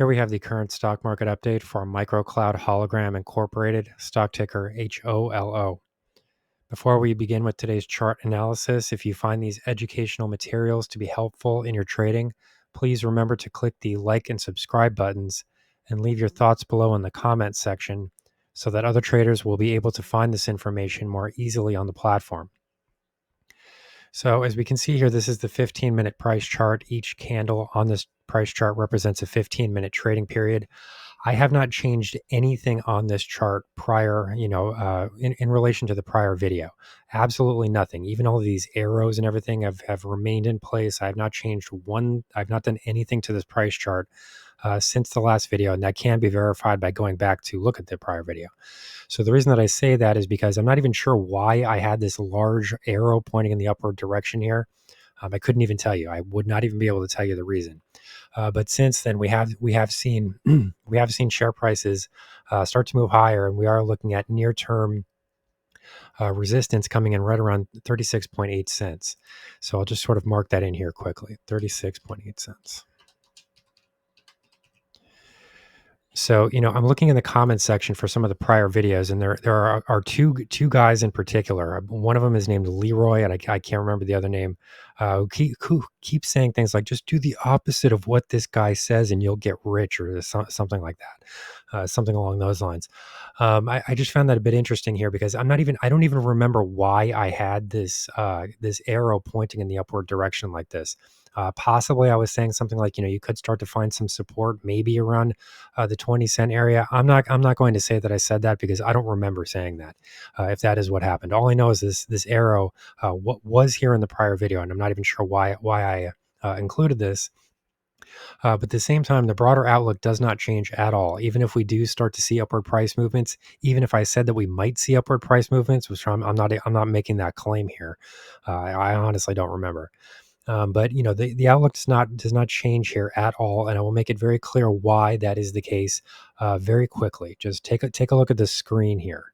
Here we have the current stock market update for MICROCLOUD Hologram Incorporated, stock ticker HOLO. Before we begin with today's chart analysis, if you find these educational materials to be helpful in your trading, please remember to click the like and subscribe buttons and leave your thoughts below in the comments section so that other traders will be able to find this information more easily on the platform. So as we can see here, this is the 15-minute price chart. Each candle on this price chart represents a 15-minute trading period. I have not changed anything on this chart prior, in relation to the prior video. Absolutely nothing. Even all of these arrows and everything have remained in place. I have not changed one. I've not done anything to this price chart since the last video, and that can be verified by going back to look at the prior video. So the reason that I say that is because I'm not even sure why I had this large arrow pointing in the upward direction here. I couldn't even tell you. I would not even be able to tell you the reason. But since then, we have seen we have seen share prices start to move higher, and we are looking at near-term resistance coming in right around 36.8 cents. So I'll just sort of mark that in here quickly. 36.8 cents. So, I'm looking in the comments section for some of the prior videos, and there are two guys in particular. One of them is named Leroy, and I can't remember the other name, who keep saying things like, just do the opposite of what this guy says and you'll get rich, or something like that, something along those lines. I just found that a bit interesting here because I don't even remember why I had this arrow pointing in the upward direction like this. Possibly I was saying something like, you could start to find some support maybe around the 20-cent area. I'm not going to say that I said that because I don't remember saying that. If that is what happened, all I know is this arrow what was here in the prior video, and I'm not even sure why I included this. But at the same time, the broader outlook does not change at all. Even if we do start to see upward price movements, even if I said that we might see upward price movements, which I'm not making that claim here. I honestly don't remember. But the outlook does not change here at all, and I will make it very clear why that is the case very quickly. Just take a look at the screen here.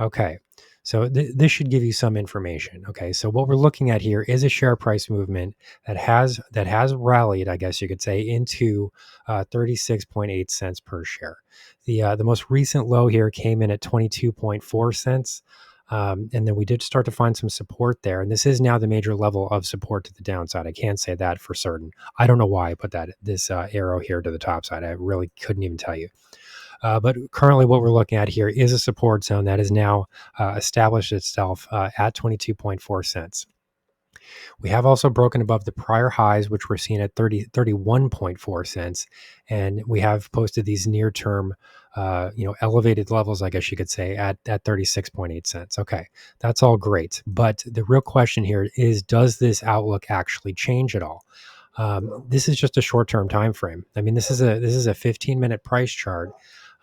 Okay, so this should give you some information. Okay, so what we're looking at here is a share price movement that has rallied, I guess you could say, into 36.8 cents per share. The most recent low here came in at 22.4 cents. And then we did start to find some support there. And this is now the major level of support to the downside. I can't say that for certain. I don't know why I put this arrow here to the top side. I really couldn't even tell you. But currently what we're looking at here is a support zone that has now established itself at 22.4 cents. We have also broken above the prior highs, which were seen at 31.4 cents. And we have posted these near-term, elevated levels, I guess you could say, at 36.8 cents. Okay, that's all great. But the real question here is, does this outlook actually change at all? This is just a short-term time frame. I mean, this is a 15-minute price chart.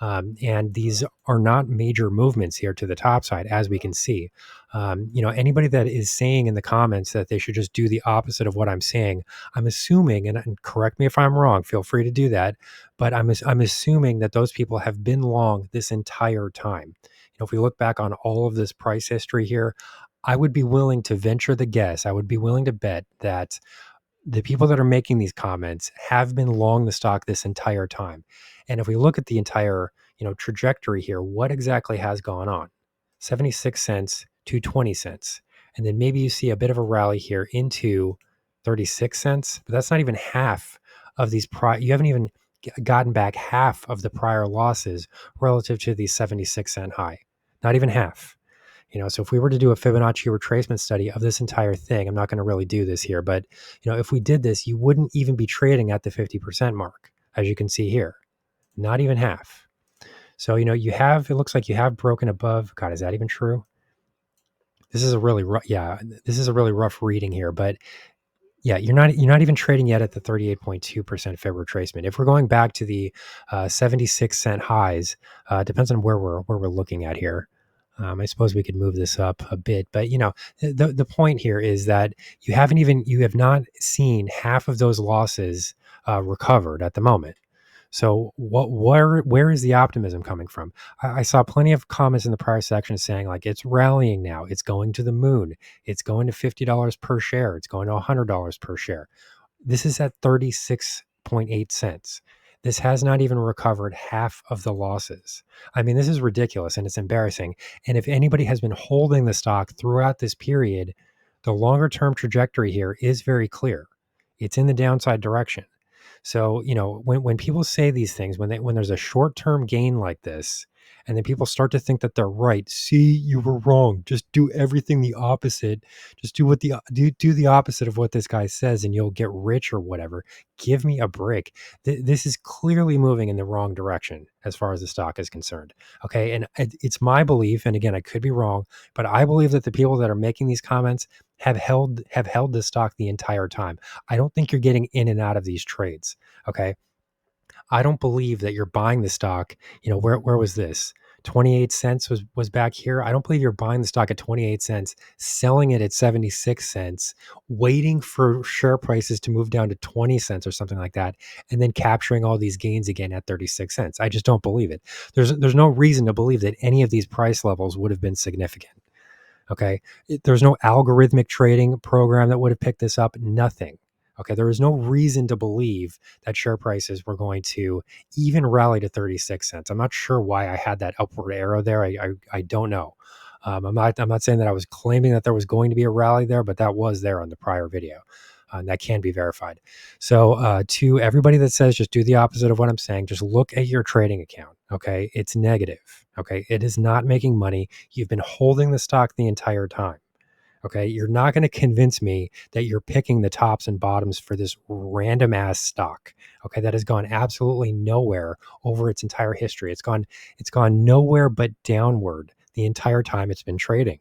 And these are not major movements here to the top side, as we can see. Anybody that is saying in the comments that they should just do the opposite of what I'm saying, I'm assuming, and correct me if I'm wrong, feel free to do that, but I'm assuming that those people have been long this entire time. If we look back on all of this price history here, I would be willing to venture the guess. I would be willing to bet that the people that are making these comments have been long the stock this entire time. And if we look at the entire, trajectory here, what exactly has gone on? 76 cents to 20 cents. And then maybe you see a bit of a rally here into 36 cents, but that's not even half of these you haven't even gotten back half of the prior losses relative to the 76-cent high. Not even half. So if we were to do a Fibonacci retracement study of this entire thing, I'm not going to really do this here, but if we did this, you wouldn't even be trading at the 50% mark, as you can see here, not even half. So, it looks like you have broken above. God, is that even true? This is a really rough reading here, but yeah, you're not even trading yet at the 38.2% Fib retracement. If we're going back to the 76-cent highs, depends on where we're looking at here. I suppose we could move this up a bit, but the point here is that you have not seen half of those losses recovered at the moment. So where is the optimism coming from? I saw plenty of comments in the prior section saying like, it's rallying now, it's going to the moon, it's going to $50 per share, it's going to $100 per share. This is at 36.8 cents. This has not even recovered half of the losses. I mean, this is ridiculous and it's embarrassing. And if anybody has been holding the stock throughout this period, the longer term trajectory here is very clear. It's in the downside direction. So, when people say these things, when there's a short-term gain like this, and then people start to think that they're right, see, you were wrong. Just do everything the opposite. Just do the opposite of what this guy says and you'll get rich or whatever. Give me a break. This is clearly moving in the wrong direction as far as the stock is concerned. Okay? And it's my belief, and again, I could be wrong, but I believe that the people that are making these comments have held the stock the entire time. I don't think you're getting in and out of these trades. Okay. I don't believe that you're buying the stock. Where was this? 28 cents was back here. I don't believe you're buying the stock at 28 cents, selling it at 76 cents, waiting for share prices to move down to 20 cents or something like that, and then capturing all these gains again at 36 cents. I just don't believe it. There's no reason to believe that any of these price levels would have been significant. Okay. There's no algorithmic trading program that would have picked this up. Nothing. Okay. There is no reason to believe that share prices were going to even rally to 36 cents. I'm not sure why I had that upward arrow there. I don't know. I'm not saying that I was claiming that there was going to be a rally there, but that was there on the prior video. That can be verified. So to everybody that says just do the opposite of what I'm saying, just look at your trading account. Okay. It's negative. Okay. It is not making money. You've been holding the stock the entire time. Okay. You're not going to convince me that you're picking the tops and bottoms for this random ass stock. Okay. That has gone absolutely nowhere over its entire history. It's gone nowhere but downward the entire time it's been trading.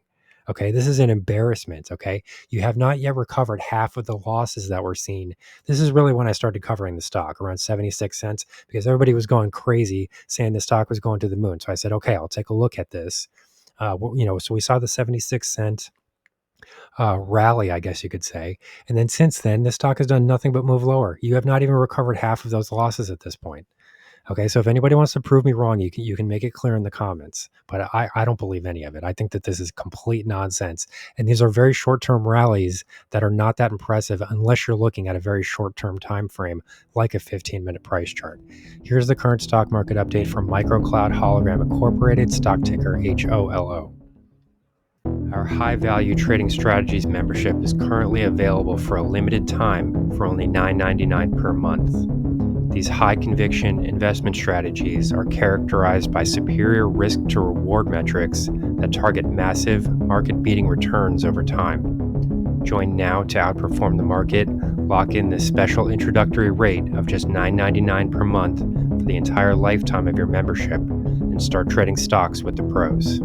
Okay. This is an embarrassment. Okay. You have not yet recovered half of the losses that we're seeing. This is really when I started covering the stock around 76 cents because everybody was going crazy saying the stock was going to the moon. So I said, okay, I'll take a look at this. So we saw the 76 cent rally, I guess you could say. And then since then, the stock has done nothing but move lower. You have not even recovered half of those losses at this point. Okay, so if anybody wants to prove me wrong, you can make it clear in the comments. But I don't believe any of it. I think that this is complete nonsense. And these are very short-term rallies that are not that impressive unless you're looking at a very short-term time frame, like a 15-minute price chart. Here's the current stock market update from MICROCLOUD Hologram Incorporated, stock ticker HOLO. Our high-value trading strategies membership is currently available for a limited time for only $9.99 per month. These high-conviction investment strategies are characterized by superior risk-to-reward metrics that target massive, market-beating returns over time. Join now to outperform the market, lock in this special introductory rate of just $9.99 per month for the entire lifetime of your membership, and start trading stocks with the pros.